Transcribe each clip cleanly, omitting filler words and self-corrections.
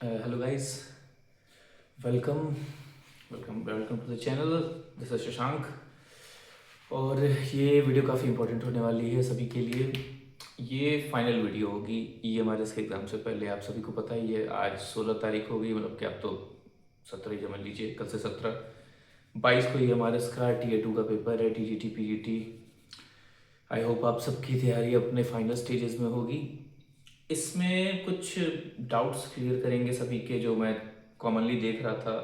Hello guys, welcome, welcome to the channel. This is Shashank और ये video काफ़ी important होने वाली है सभी के लिए। ये फाइनल वीडियो होगी EMRS के एग्ज़ाम से पहले। आप सभी को पता ही है आज 16 तारीख हो गई, मतलब कि आप तो 17 ही समझ लीजिए। कल से 17-22 को EMRS का Tier 2 का पेपर है, TGT PGT। आई होप आप सबकी तैयारी अपने फाइनल स्टेजेस में होगी। इसमें कुछ डाउट्स क्लियर करेंगे सभी के, जो मैं कॉमनली देख रहा था,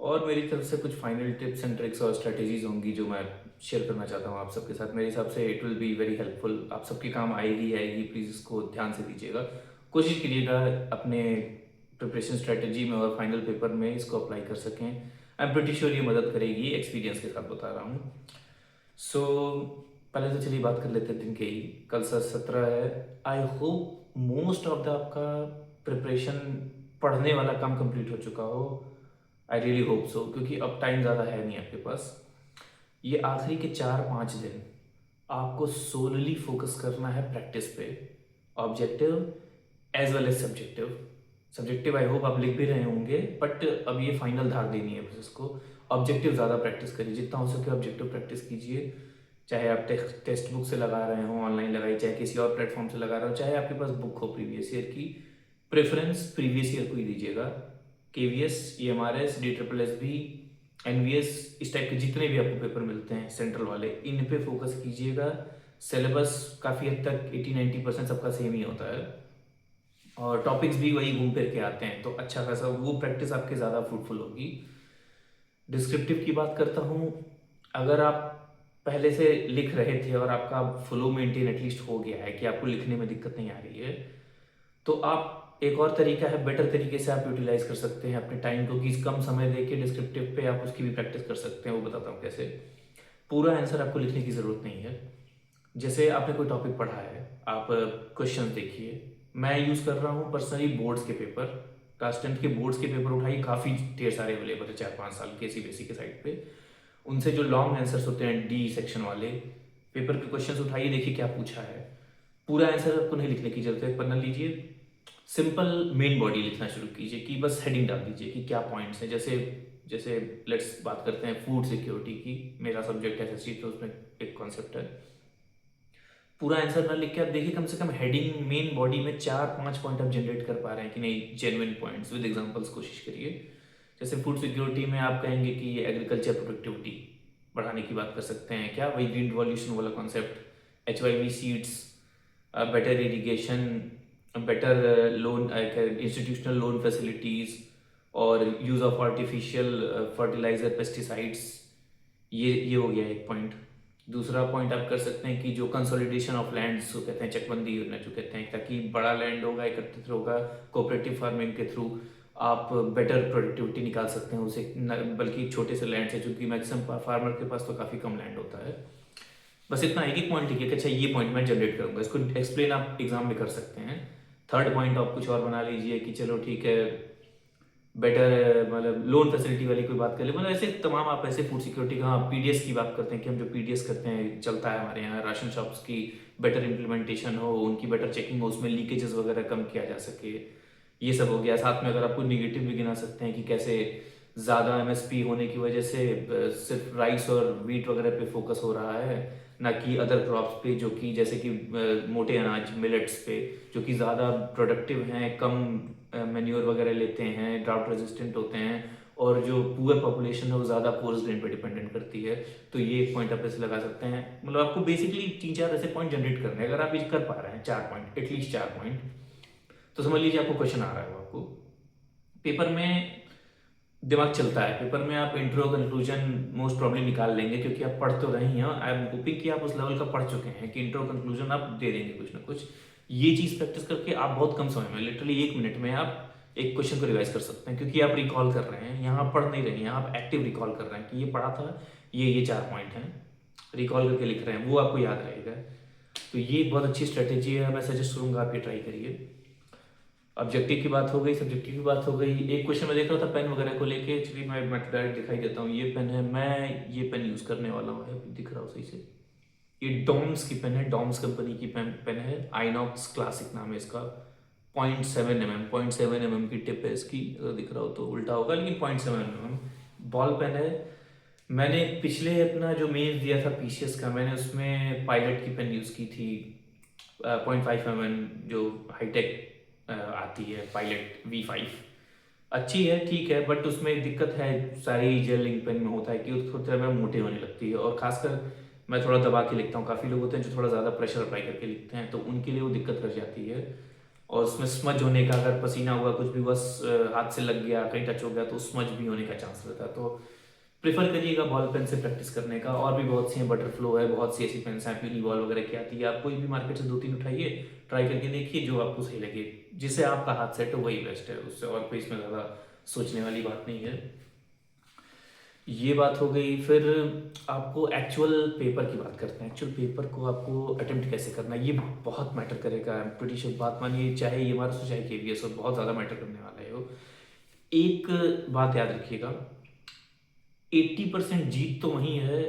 और मेरी तरफ से कुछ फाइनल टिप्स एंड ट्रिक्स और स्ट्रेटेजीज होंगी जो मैं शेयर करना चाहता हूँ आप सबके साथ। मेरे हिसाब से it will be very helpful, आप सबके काम आएगी आएगी। प्लीज़ इसको ध्यान से दीजिएगा, कोशिश कीजिएगा अपने प्रिपरेशन स्ट्रेटेजी में और फाइनल पेपर में इसको अप्लाई कर सकें। आई एम प्रिटी श्योर ये मदद करेगी, एक्सपीरियंस के साथ बता रहा हूँ। सो पहले तो चलिए बात कर लेते हैं दिन के ही। कल से 17 है। I hope most of the आपका प्रिपरेशन पढ़ने वाला काम कंप्लीट हो चुका हो। आई रियली होप सो, क्योंकि अब टाइम ज़्यादा है नहीं आपके पास। ये आखिरी के 4-5 दिन आपको सोलली फोकस करना है प्रैक्टिस पे, objective as well as subjective. Subjective I hope आप लिख भी रहे होंगे, बट अब ये फाइनल धार देनी है बस इसको। ऑब्जेक्टिव ज़्यादा प्रैक्टिस करिए, जितना हो सके ऑब्जेक्टिव प्रैक्टिस कीजिए। चाहे आप टेक्स्ट बुक से लगा रहे हो, ऑनलाइन लगाइए, चाहे किसी और प्लेटफॉर्म से लगा रहे हो, चाहे आपके पास बुक हो प्रीवियस ईयर की। प्रेफरेंस प्रीवियस ईयर को ही दीजिएगा। KVS, EMRS, DSSB, NVS, इस टाइप के जितने भी आपको पेपर मिलते हैं सेंट्रल वाले, इन पे फोकस कीजिएगा। सिलेबस काफ़ी हद तक 80-90% सबका सेम ही होता है, और टॉपिक्स भी वही घूम फिर के आते हैं, तो अच्छा खासा वो प्रैक्टिस आपके ज़्यादा फ्रूटफुल होगी। डिस्क्रिप्टिव की बात करता हूँ। अगर आप पहले से लिख रहे थे और आपका फ्लो मेंटेन एटलीस्ट हो गया है कि आपको लिखने में दिक्कत नहीं आ रही है, तो आप एक और तरीका है, बेटर तरीके से आप यूटिलाइज कर सकते हैं अपने टाइम को, कि कम समय देके डिस्क्रिप्टिव पे आप उसकी भी प्रैक्टिस कर सकते हैं। वो बताता हूँ कैसे। पूरा आंसर आपको लिखने की ज़रूरत नहीं है। जैसे आपने कोई टॉपिक पढ़ा है, आप क्वेश्चन देखिए। मैं यूज़ कर रहा हूँ पर्सनली बोर्ड्स के पेपर, क्लास 10 के बोर्ड्स के पेपर उठाइए, काफ़ी ढेर सारे अवेलेबल है 4-5 साल के CBSE के साइट पे। उनसे जो लॉन्ग आंसर्स होते हैं D सेक्शन वाले पेपर के क्वेश्चंस उठाइए, देखिए क्या पूछा है। पूरा आंसर आपको नहीं लिखने की जरूरत है, पन्ना लीजिए, सिंपल मेन बॉडी लिखना शुरू कीजिए, कि बस हेडिंग डाल दीजिए कि क्या पॉइंट्स हैं। जैसे जैसे लेट्स बात करते हैं फूड सिक्योरिटी की, मेरा सब्जेक्ट है SST, तो उसमें एक कॉन्सेप्ट है। पूरा आंसर ना लिख के आप देखिए कम से कम हेडिंग मेन बॉडी में 4-5 पॉइंट आप जनरेट कर पा रहे हैं कि नहीं, जेन्युइन पॉइंट्स विद एग्जांपल्स कोशिश करिए। जैसे फूड सिक्योरिटी में आप कहेंगे कि एग्रीकल्चर प्रोडक्टिविटी बढ़ाने की बात कर सकते हैं, क्या वही ग्रीन रिवॉल्यूशन वाला concept, HYV seeds, better irrigation, better loan, institutional loan facilities, और use of artificial fertiliser pesticides. ये हो गया एक पॉइंट। दूसरा पॉइंट आप कर सकते हैं कि जो कंसोलिडेशन ऑफ लैंड्स जो कहते हैं, चकबंदी योजना जो कहते हैं, ताकि बड़ा लैंड होगा एकत्रित होगा कोऑपरेटिव फार्मिंग के थ्रू, आप बेटर प्रोडक्टिविटी निकाल सकते हैं उसे, बल्कि छोटे से लैंड से, क्योंकि मैक्सिमम फार्मर के पास तो काफ़ी कम लैंड होता है। बस इतना एक ही पॉइंट लिखिए कि अच्छा ये पॉइंट मैं जनरेट करूंगा, इसको एक्सप्लेन आप एग्जाम में कर सकते हैं। थर्ड पॉइंट आप कुछ और बना लीजिए कि चलो ठीक है, बेटर मतलब लोन फैसिलिटी वाली कोई बात कर ले, मतलब ऐसे तमाम आप ऐसे फूड सिक्योरिटी का। हाँ, PDS की बात करते हैं कि हम जो PDS करते हैं चलता है हमारे यहाँ, राशन शॉप्स की बेटर इम्प्लीमेंटेशन हो, उनकी बेटर चेकिंग हो, उसमें लीकेजेस वगैरह कम किया जा सके। ये सब हो गया। साथ में अगर आपको निगेटिव भी गिना सकते हैं कि कैसे ज़्यादा MSP होने की वजह से सिर्फ राइस और वीट वगैरह पे फोकस हो रहा है, ना कि अदर क्रॉप्स पे, जो कि जैसे कि मोटे अनाज मिलेट्स पे, जो कि ज़्यादा प्रोडक्टिव हैं, कम मैन्योर वगैरह लेते हैं, ड्राउट रेजिस्टेंट होते हैं, और जो पुअर पॉपुलेशन है वो ज़्यादा पोर्स ग्रेन पे डिपेंडेंट करती है। तो ये एक पॉइंट आप ऐसे लगा सकते हैं। मतलब आपको बेसिकली 3-4 ऐसे पॉइंट जनरेट करने हैं। अगर आप ये कर पा रहे हैं 4 पॉइंट, एटलीस्ट 4 पॉइंट, तो समझ लीजिए आपको क्वेश्चन आ रहा है। आपको पेपर में दिमाग चलता है, पेपर में आप इंट्रो कंक्लूजन मोस्ट प्रॉब्ली निकाल लेंगे, क्योंकि आप पढ़ तो रहे हैं। आई एम होपिंग कि आप उस लेवल का पढ़ चुके हैं कि इंट्रो कंक्लूजन आप दे देंगे कुछ ना कुछ। ये चीज़ प्रैक्टिस करके आप बहुत कम समय में, लिटरली 1 मिनट में, आप एक क्वेश्चन को रिवाइज कर सकते हैं, क्योंकि आप रिकॉल कर रहे हैं। यहाँ पढ़ नहीं रहे हैं, आप एक्टिव रिकॉल कर रहे हैं कि ये पढ़ा था, ये 4 पॉइंट हैं, रिकॉल करके लिख रहे हैं, वो आपको याद रहेगा। तो ये बहुत अच्छी स्ट्रेटेजी है, मैं सजेस्ट करूँगा आप ये ट्राई करिए। ऑब्जेक्टिव की बात हो गई, सब्जेक्टिव की बात हो गई। एक क्वेश्चन मैं देख रहा था पेन वगैरह को लेके, एक्चुअली मैं डायरेक्ट दिखाई देता हूँ। ये पेन है, मैं ये पेन यूज़ करने वाला हूँ, दिख रहा हो सही से। ये डॉम्स की पेन है, डॉम्स कंपनी की पेन है, आइनॉक्स क्लासिक नाम है इसका। 0.7 mm की टिप है इसकी, अगर दिख रहा हो तो उल्टा होगा, लेकिन 0.7 mm बॉल पेन है। मैंने पिछले अपना जो मेंस दिया था पीसीएस का, मैंने उसमें पायलट की पेन यूज़ की थी 0.5 mm, जो हाईटेक आती है पायलट V5। अच्छी है, ठीक है, बट उसमें एक दिक्कत है, सारी जेल इंक पेन में होता है कि उसको थोड़ा मोटे होने लगती है, और खासकर मैं थोड़ा दबा के लिखता हूँ। काफ़ी लोग होते हैं जो थोड़ा ज़्यादा प्रेशर अप्लाई करके लिखते हैं, तो उनके लिए वो दिक्कत कर जाती है। और उसमें स्मज होने का, अगर पसीना हुआ, कुछ भी बस हाथ से लग गया, कहीं टच हो गया, तो स्मज भी होने का चांस रहता है। तो प्रेफर करिएगा बॉल पेन से प्रैक्टिस करने का। और भी बहुत सी हैं, बटरफ्लो है, बहुत सी ऐसी पेन्स हैं, यूनी बॉल वगैरह की आती है। आप कोई भी मार्केट से 2-3 उठाइए, ट्राई करके देखिए, जो आपको सही लगे, जिससे आपका हाथ सेट हो वही बेस्ट है, उससे और कोई इसमें ज़्यादा सोचने वाली बात नहीं है। ये बात हो गई। फिर आपको एक्चुअल पेपर की बात करते हैं। एक्चुअल पेपर को आपको अटेम्प्ट कैसे करना है, ये बहुत मैटर करेगा। आई एम प्रीटी श्योर, बात मानिए, चाहे ये हमारा हो चाहे केवीएस हो, बहुत ज़्यादा मैटर करने वाला है वो। एक बात याद रखिएगा, 80% जीत तो वहीं है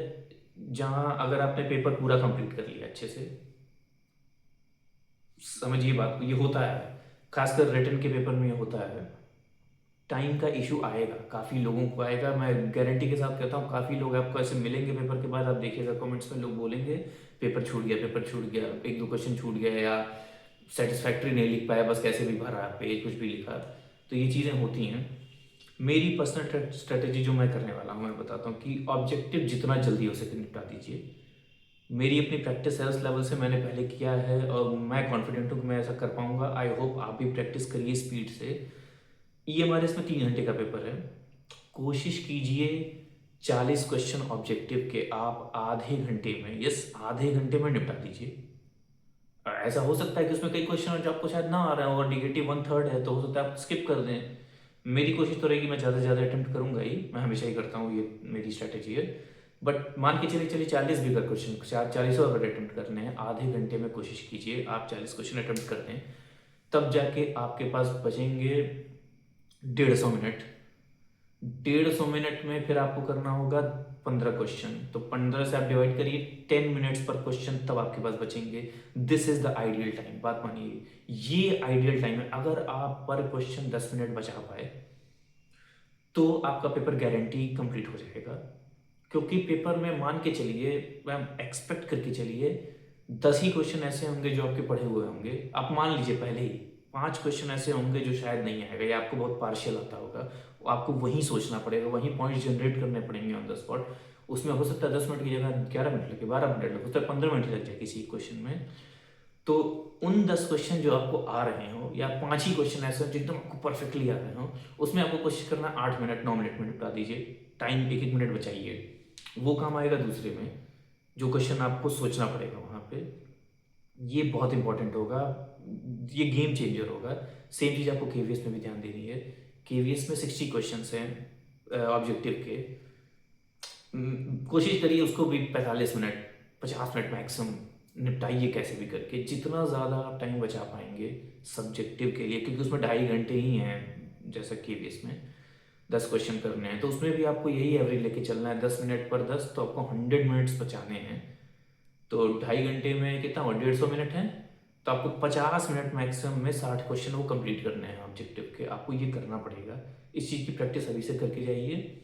जहाँ अगर आपने पेपर पूरा कंप्लीट कर लिया अच्छे से। समझिए बात को, ये होता है, खासकर रिटन के पेपर में ये होता है। टाइम का इशू आएगा, काफ़ी लोगों को आएगा, मैं गारंटी के साथ कहता हूँ। काफ़ी लोग आपको ऐसे मिलेंगे पेपर के बाद, आप देखिएगा कमेंट्स में लोग बोलेंगे पेपर छूट गया, पेपर छूट गया, 1-2 क्वेश्चन छूट गया, या सेटिस्फैक्ट्री नहीं लिख पाया, बस कैसे भी भरा पेज, कुछ भी लिखा। तो ये चीज़ें होती हैं। मेरी पर्सनल स्ट्रेटेजी जो मैं करने वाला हूँ, मैं बताता हूँ कि ऑब्जेक्टिव जितना जल्दी हो सके निपटा दीजिए। मेरी अपनी प्रैक्टिस है, उस लेवल से मैंने पहले किया है, और मैं कॉन्फिडेंट हूँ कि मैं ऐसा कर पाऊंगा। आई होप आप भी प्रैक्टिस करिए स्पीड से। ये हमारे इसमें 3 घंटे का पेपर है। कोशिश कीजिए 40 क्वेश्चन ऑब्जेक्टिव के आप आधे घंटे में, यस आधे घंटे में निपटा दीजिए। ऐसा हो सकता है कि उसमें कई क्वेश्चन जो आपको शायद ना आ रहा है और निगेटिव 1/3 है, तो हो सकता है आप स्किप कर दें। मेरी कोशिश तो रहेगी, मैं ज़्यादा से ज़्यादा अटेम्प्ट करूंगा ही, मैं हमेशा ही करता हूँ, ये मेरी स्ट्रैटेजी है। बट मान के चलिए 40 भी अगर क्वेश्चन, 40 अगर अटेम्प्ट करने हैं, आधे घंटे में कोशिश कीजिए आप 40 क्वेश्चन अटेम्प्ट करते हैं, तब जाके आपके पास बचेंगे 150 मिनट। 150 मिनट में फिर आपको करना होगा 15 क्वेश्चन, तो 15 से आप डिवाइड करिए, 10 मिनट्स पर क्वेश्चन, तब आपके पास बचेंगे। This is the ideal time, बात मानिए, ये आइडियल टाइम है। अगर आप पर क्वेश्चन 10 मिनट बचा पाए, तो आपका पेपर गारंटी कंप्लीट हो जाएगा। क्योंकि पेपर में मान के चलिए, मैम एक्सपेक्ट करके चलिए, 10 ही क्वेश्चन ऐसे होंगे जो आपके पढ़े हुए होंगे। आप मान लीजिए पहले ही 5 क्वेश्चन ऐसे होंगे जो शायद नहीं आएगा, या आपको बहुत पार्शियल आता होगा, आपको वहीं सोचना पड़ेगा, वहीं पॉइंट्स जनरेट करने पड़ेंगे ऑन द स्पॉट। उसमें हो सकता है 10 मिनट की जगह 11 मिनट लगे, 12 मिनट लगे, हो सकता है 15 मिनट लग जाए किसी क्वेश्चन में। तो उन 10 क्वेश्चन जो आपको आ रहे हो, या 5 ही क्वेश्चन ऐसे हो जो एकदम आपको परफेक्टली आ रहे हो, उसमें आपको कोशिश करना 8 मिनट 9 मिनट में निपटा दीजिए। टाइम 1-1 मिनट बचाइए, वो काम आएगा दूसरे में, जो क्वेश्चन आपको सोचना पड़ेगा वहाँ पे। ये बहुत इंपॉर्टेंट होगा, ये गेम चेंजर होगा। सेम चीज़ आपको केवीएस में भी ध्यान देनी है। केवीएस में 60 क्वेश्चन हैं ऑब्जेक्टिव के। कोशिश करिए उसको भी 45 मिनट 50 मिनट मैक्सिमम निपटाइए, कैसे भी करके, जितना ज़्यादा आप टाइम बचा पाएंगे सब्जेक्टिव के लिए, क्योंकि उसमें 2.5 घंटे ही हैं, जैसा केवीएस में 10 क्वेश्चन करने हैं, तो उसमें भी आपको यही एवरेज लेके चलना है, 10 मिनट पर 10, तो आपको 100 मिनट्स बचाने हैं। तो 2.5 घंटे में कितना हुआ, 150 मिनट है, तो आपको 50 मिनट मैक्सिमम में 60 क्वेश्चन वो कंप्लीट करने हैं ऑब्जेक्टिव के। आपको ये करना पड़ेगा, इस चीज़ की प्रैक्टिस अभी से करके जाइए।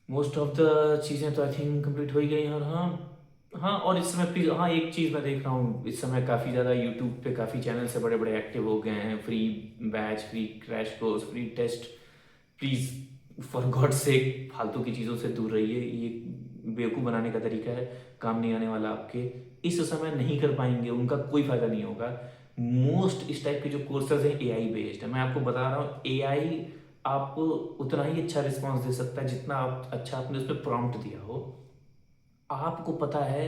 मोस्ट ऑफ द चीज़ें तो आई थिंक कंप्लीट हो ही गई हैं। और हाँ, हाँ, और इस समय प्लीज़, हाँ, एक चीज़ मैं देख रहा हूँ इस समय, काफ़ी ज़्यादा यूट्यूब पे काफ़ी चैनल से बड़े बड़े एक्टिव हो गए हैं, free batch, free crash course, free test. Please for God sake फालतू की चीज़ों से दूर रहिए, ये बेवकूफ़ बनाने का तरीका है, काम नहीं आने वाला आपके। इस समय नहीं कर पाएंगे, उनका कोई फ़ायदा नहीं होगा। मोस्ट इस टाइप के जो कोर्सेज हैं एआई बेस्ड है, मैं आपको बता रहा हूँ, एआई आपको उतना ही अच्छा रिस्पॉन्स दे सकता है जितना आप अच्छा आपने उसमें प्रॉम्प्ट दिया हो। आपको पता है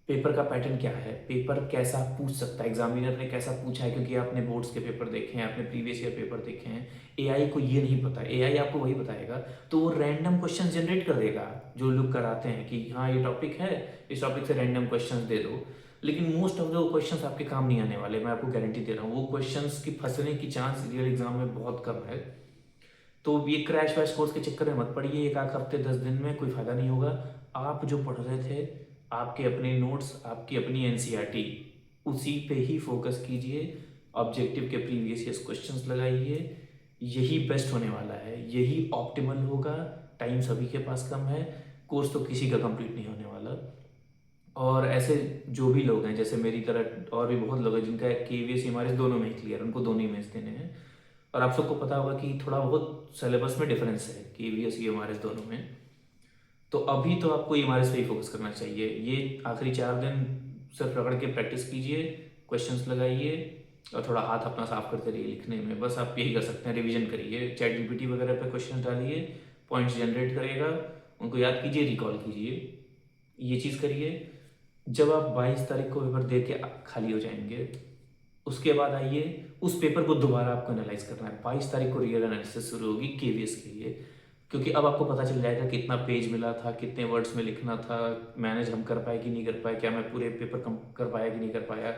पेपर का पैटर्न क्या है, पेपर कैसा पूछ सकता है, एग्जामिनर ने कैसा पूछा है, क्योंकि आपने बोर्ड्स के पेपर देखे हैं, आपने प्रीवियस ईयर पेपर देखे हैं। एआई को ये नहीं पता, एआई आपको वही बताएगा, तो वो रैंडम क्वेश्चन जनरेट कर देगा, जो लोग कराते हैं कि हाँ ये टॉपिक है, इस टॉपिक से रैंडम क्वेश्चन दे दो। लेकिन मोस्ट ऑफ द क्वेश्चंस आपके काम नहीं आने वाले, मैं आपको गारंटी दे रहा हूँ। वो क्वेश्चंस की फंसने की चांस रियल एग्जाम में बहुत कम है। तो ये क्रैश वैश कोर्स के चक्कर में मत पड़िए, एक आध हफ्ते 10 दिन में कोई फायदा नहीं होगा। आप जो पढ़ रहे थे, आपके अपने नोट्स, आपकी अपनी एनसीईआरटी, उसी पे ही फोकस कीजिए। ऑब्जेक्टिव के प्रीवियस ईयर्स क्वेश्चंस लगाइए, यही बेस्ट होने वाला है, यही ऑप्टिमल होगा। टाइम सभी के पास कम है, कोर्स तो किसी का कंप्लीट नहीं होने वाला। और ऐसे जो भी लोग हैं जैसे मेरी तरह और भी बहुत लोग हैं जिनका केवीएस एमआरएस दोनों में ही क्लियर, उनको दोनों ही मेंस देने हैं। और आप सबको पता होगा कि थोड़ा बहुत सिलेबस में डिफरेंस है केवीएस एमआरएस दोनों में। तो अभी तो आपको एमआरएस पे ही फोकस करना चाहिए। ये आखिरी 4 दिन सिर्फ रगड़ के प्रैक्टिस कीजिए, क्वेश्चंस लगाइए और थोड़ा हाथ अपना साफ करते रहिए लिखने में। बस आप यही कर सकते हैं, रिवीजन करिए, चैट जीपीटी वगैरह पे क्वेश्चन डालिए, पॉइंट्स जनरेट करेगा, उनको याद कीजिए, रिकॉल कीजिए, ये चीज़ करिए। जब आप 22 तारीख को पेपर दे के खाली हो जाएंगे, उसके बाद आइए उस पेपर को दोबारा आपको एनालाइज करना है। 22 तारीख को रियल एनालिसिस शुरू होगी केवीएस के लिए, क्योंकि अब आपको पता चल जाएगा कितना पेज मिला था, कितने वर्ड्स में लिखना था, मैनेज हम कर पाए कि नहीं कर पाए, क्या मैं पूरे पेपर कम कर पाया कि नहीं कर पाया,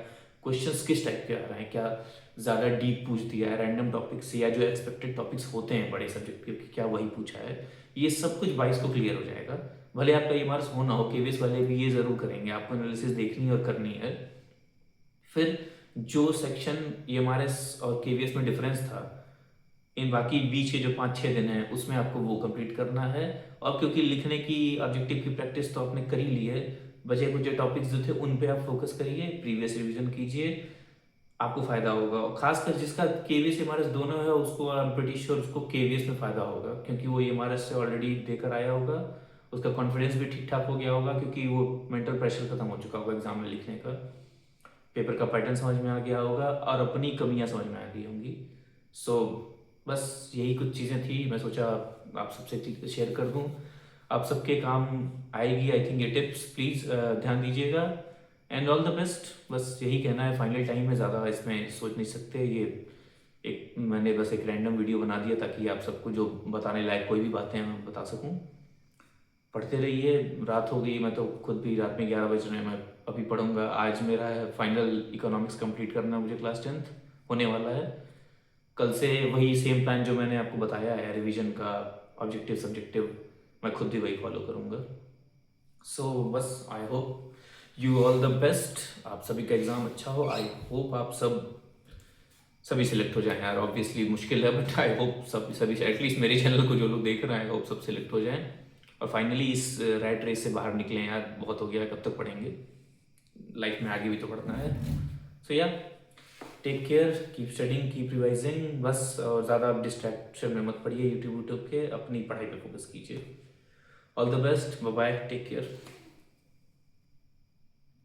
क्वेश्चंस किस टाइप के आ रहे हैं, क्या ज़्यादा डीप पूछ दिया है रैंडम टॉपिक्स से, या जो एक्सपेक्टेड टॉपिक्स होते हैं बड़े सब्जेक्ट के क्या वही पूछा है। ये सब कुछ 22 को क्लियर हो जाएगा। भले आपका एमआरएस हो ना हो, केवीएस वाले भी ये ज़रूर करेंगे, आपको एनालिसिस देखनी है और करनी है। फिर जो सेक्शन एमआरएस और केवीएस में डिफरेंस था, इन बाकी बीच के जो 5-6 दिन हैं उसमें आपको वो कंप्लीट करना है। और क्योंकि लिखने की ऑब्जेक्टिव की प्रैक्टिस तो आपने कर ही ली है, बचे कुछ जो टॉपिक्स जो थे उन पे आप फोकस करिए, प्रीवियस रिवीजन कीजिए, आपको फायदा होगा। और खासकर जिसका केवीएस एमआरएस दोनों है उसको आई एम प्रीटी श्योर उसको केवीएस में फायदा होगा, क्योंकि वो एमआरएस से ऑलरेडी देकर आया होगा, उसका कॉन्फिडेंस भी ठीक ठाक हो गया होगा, क्योंकि वो मेंटल प्रेशर खत्म हो चुका होगा एग्जाम में लिखने का, पेपर का पैटर्न समझ में आ गया होगा और अपनी कमियां समझ में आ गई होंगी। सो बस यही कुछ चीज़ें थी, मैं सोचा आप सबसे शेयर कर दूं, आप सबके काम आएगी आई थिंक ये टिप्स। प्लीज़ ध्यान दीजिएगा एंड ऑल द बेस्ट। बस यही कहना है, फाइनल टाइम में ज़्यादा इसमें सोच नहीं सकते। ये एक मैंने बस एक रैंडम वीडियो बना दिया ताकि आप सबको जो बताने लायक कोई भी बातें मैं बता सकूं। पढ़ते रहिए, रात हो गई, मैं तो खुद भी रात में 11 बज रहे हैं, मैं अभी पढ़ूंगा। आज मेरा है फाइनल इकोनॉमिक्स कंप्लीट करना है मुझे, क्लास 10th होने वाला है। कल से वही सेम प्लान जो मैंने आपको बताया है रिवीजन का, ऑब्जेक्टिव सब्जेक्टिव, मैं खुद भी वही फॉलो करूंगा। सो बस I hope you all the best, आप सभी का एग्ज़ाम अच्छा हो। आई होप आप सभी सिलेक्ट हो जाएं यार, ऑब्वियसली मुश्किल है बट आई होप सभी एटलीस्ट मेरे चैनल को जो लोग देख रहे हैं आई होप सब सिलेक्ट हो जाएं और फाइनली इस रैट रेस से बाहर निकलें यार। बहुत हो गया, कब तक पढ़ेंगे, लाइफ में आगे भी तो पढ़ना है। सो या take care, keep studying, keep revising बस। और ज़्यादा डिस्ट्रैक्शन में मत पड़िए यूट्यूब के, अपनी पढ़ाई पे फोकस कीजिए। All the best, bye bye, take care.